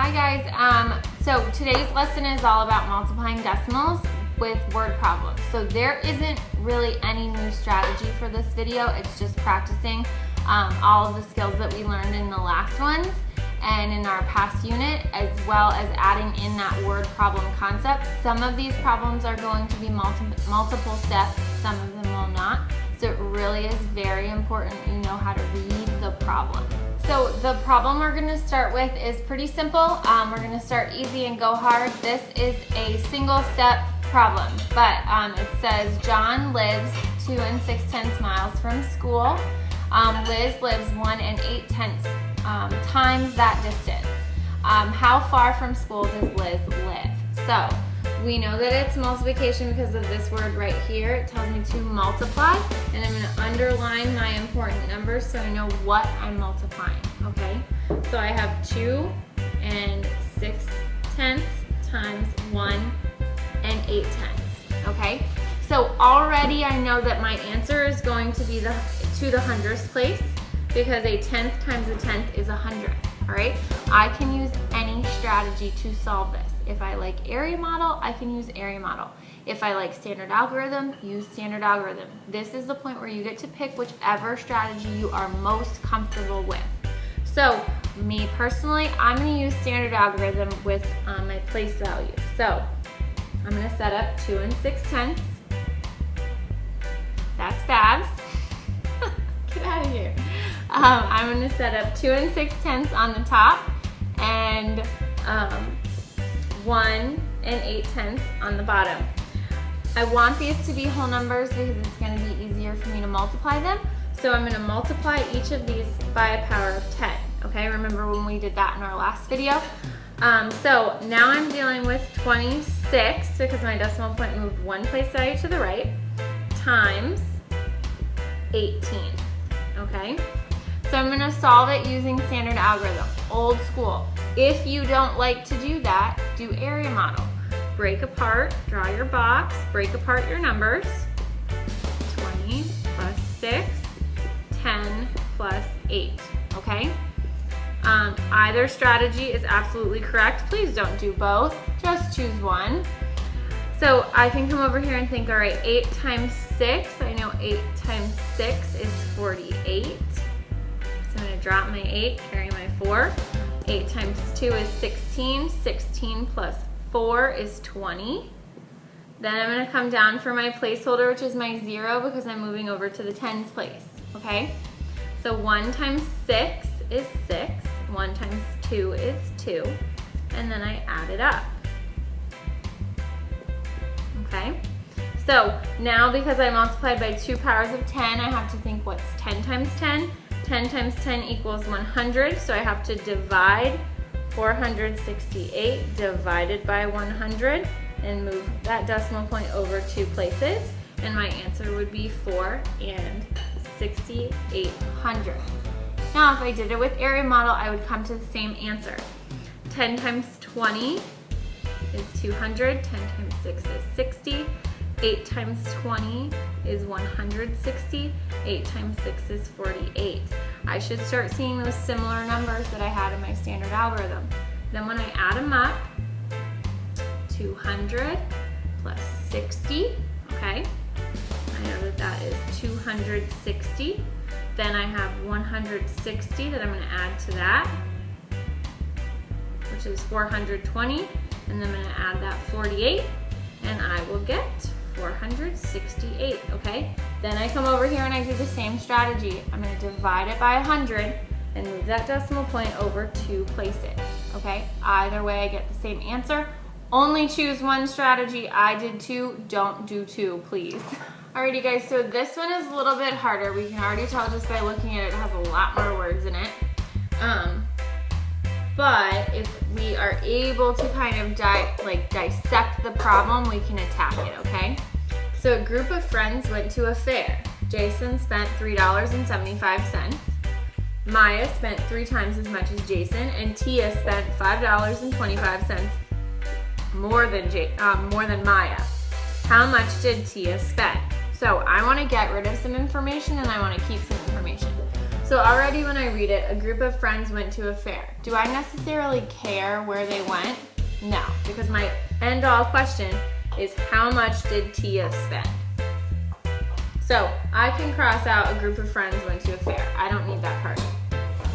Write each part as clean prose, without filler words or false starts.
Hi guys, so today's lesson is all about multiplying decimals with word problems. So there isn't really any new strategy for this video, it's just practicing all of the skills that we learned in the last ones and in our past unit, as well as adding in that word problem concept. Some of these problems are going to be multiple steps, some of them will not. So it really is very important you know how to read the problem. So the problem we're going to start with is pretty simple. We're going to start easy and go hard. This is a single step problem, but it says John lives 2 6/10 miles from school. Liz lives 1 8/10 times that distance. How far from school does Liz live? So we know that it's multiplication because of this word right here. It tells me to multiply, and I'm going to underline my important numbers so I know what I'm multiplying, okay? So I have 2 6/10 times 1 8/10, okay? So already I know that my answer is going to be to the hundredths place because a tenth times a tenth is 100, all right? I can use any strategy to solve this. If I like area model, I can use area model. If I like standard algorithm, use standard algorithm. This is the point where you get to pick whichever strategy you are most comfortable with. So me personally, I'm going to use standard algorithm with my place value. So I'm going to set up 2 6/10. That's Babs. Get out of here. I'm going to set up 2 6/10 on the top and 1 8/10 on the bottom. I want these to be whole numbers because it's going to be easier for me to multiply them. So I'm going to multiply each of these by a power of 10. Okay, remember when we did that in our last video? So now I'm dealing with 26 because my decimal point moved one place value to the right times 18. Okay, so I'm going to solve it using standard algorithm, old school. If you don't like to do that, do area model. Break apart, draw your box, break apart your numbers. 20 plus 6, 10 plus 8, okay? Either strategy is absolutely correct. Please don't do both, just choose one. So I can come over here and think, all right, 8 times 6, I know 8 times 6 is 48. So I'm gonna drop my 8, carry my 4. 8 times 2 is 16. 16 plus 4 is 20. Then I'm going to come down for my placeholder, which is my 0, because I'm moving over to the tens place, okay? So 1 times 6 is 6. 1 times 2 is 2. And then I add it up. Okay? So now because I multiplied by 2 powers of 10, I have to think what's 10 times 10? 10 times 10 equals 100, so I have to divide 468 divided by 100 and move that decimal point over 2 places, and my answer would be 4 6/6800. Now if I did it with area model, I would come to the same answer. 10 times 20 is 200, 10 times 6 is 60, 8 times 20 is 160, 8 times 6 is 48. I should start seeing those similar numbers that I had in my standard algorithm. Then when I add them up, 200 plus 60, okay? I know that that is 260. Then I have 160 that I'm going to add to that, which is 420. And then I'm going to add that 48, and I will get 468, okay? Then I come over here and I do the same strategy. I'm going to divide it by 100 and move that decimal point over 2 places, okay? Either way I get the same answer. Only choose one strategy. I did 2, don't do 2, please. Alrighty guys, so this one is a little bit harder. We can already tell just by looking at it, it has a lot more words in it. But if we are able to kind of dissect the problem, we can attack it, okay? So a group of friends went to a fair. Jason spent $3.75. Maya spent 3 times as much as Jason, and Tia spent $5.25 more than Maya. How much did Tia spend? So I want to get rid of some information and I want to keep some information. So already when I read it, a group of friends went to a fair. Do I necessarily care where they went? No, because my end-all question is how much did Tia spend? So I can cross out a group of friends went to a fair. I don't need that part.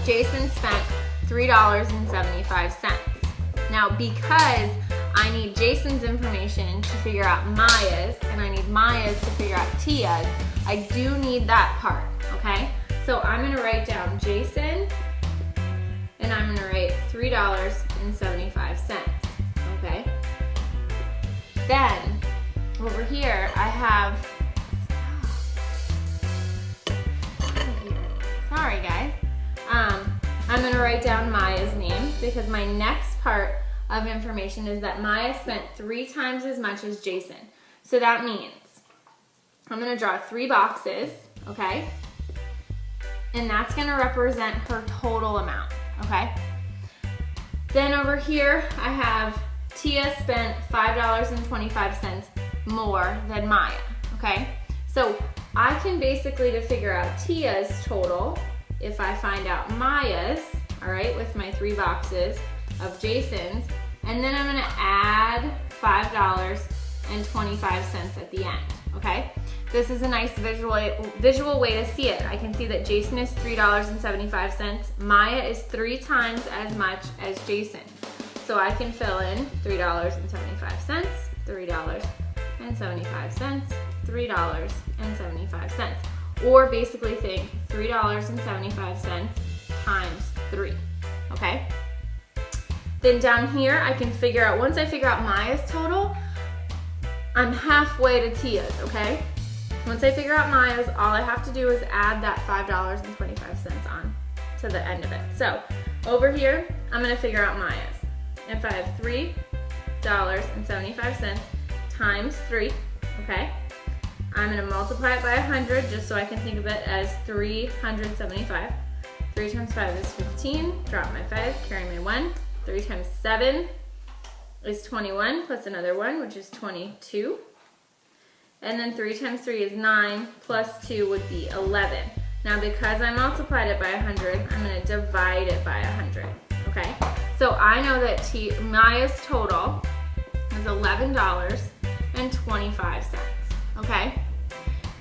Jason spent $3.75. Now because I need Jason's information to figure out Maya's, and I need Maya's to figure out Tia's, I do need that part, okay? So I'm gonna write down Jason, and I'm gonna write $3.75, okay? Then, over here, I have, sorry guys, I'm gonna write down Maya's name because my next part of information is that Maya spent 3 times as much as Jason. So that means I'm gonna draw 3 boxes, okay? And that's gonna represent her total amount, okay? Then over here, I have Tia spent $5.25 more than Maya, okay? So I can basically, to figure out Tia's total, if I find out Maya's, all right, with my 3 boxes of Jason's, and then I'm gonna add $5.25 at the end, okay? This is a nice visual way to see it. I can see that Jason is $3.75. Maya is 3 times as much as Jason. So I can fill in $3.75, $3.75, $3.75. Or basically think $3.75 times 3, okay? Then down here, I can figure out, once I figure out Maya's total, I'm halfway to Tia's, okay? Once I figure out Maya's, all I have to do is add that $5.25 on to the end of it. So over here, I'm gonna figure out Maya's. If I have $3.75 times 3, okay? I'm gonna multiply it by 100 just so I can think of it as 375. 3 times 5 is 15, drop my 5, carry my 1. 3 times 7 is 21, plus another 1, which is 22. And then 3 times 3 is 9, plus 2 would be 11. Now because I multiplied it by 100, I'm gonna divide it by 100, okay? So I know that Maya's total is $11.25, okay?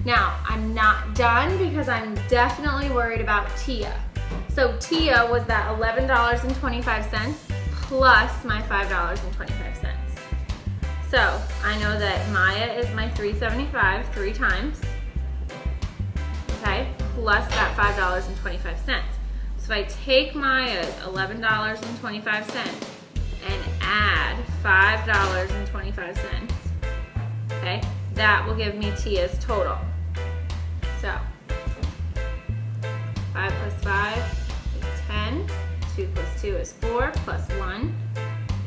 Now, I'm not done because I'm definitely worried about Tia. So Tia was that $11.25 plus my $5.25. So I know that Maya is my $3.75 3 times, okay, plus that $5.25. So if I take Maya's $11.25 and add $5.25, okay, that will give me Tia's total. So 5 plus 5 is 10, 2 plus 2 is 4, plus 1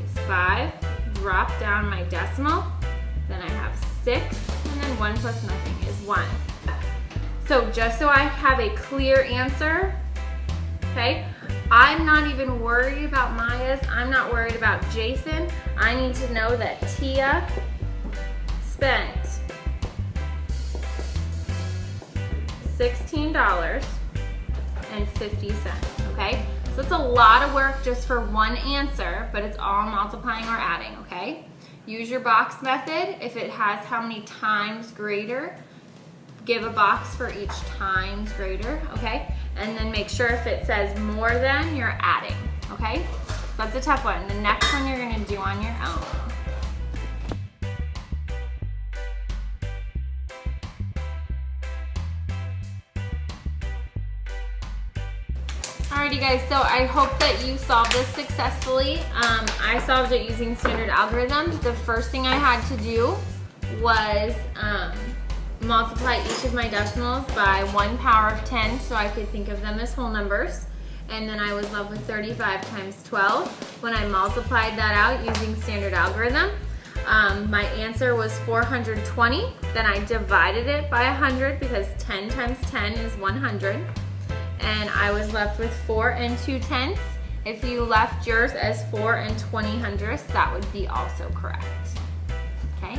is 5. Drop down my decimal, then I have 6, and then 1 plus nothing is 1. So just so I have a clear answer, okay, I'm not even worried about Maya's, I'm not worried about Jason. I need to know that Tia spent $16.50, okay? So it's a lot of work just for one answer, but it's all multiplying or adding, okay? Use your box method. If it has how many times greater, give a box for each times greater, okay? And then make sure if it says more than, you're adding, okay? So that's a tough one. The next one you're gonna do on your own. Alrighty guys, so I hope that you solved this successfully. I solved it using standard algorithm. The first thing I had to do was multiply each of my decimals by 1 power of 10 so I could think of them as whole numbers. And then I was left with 35 times 12. When I multiplied that out using standard algorithm, my answer was 420. Then I divided it by 100 because 10 times 10 is 100. And I was left with 4 2/10. If you left yours as 4 20 hundredths, that would be also correct. Okay?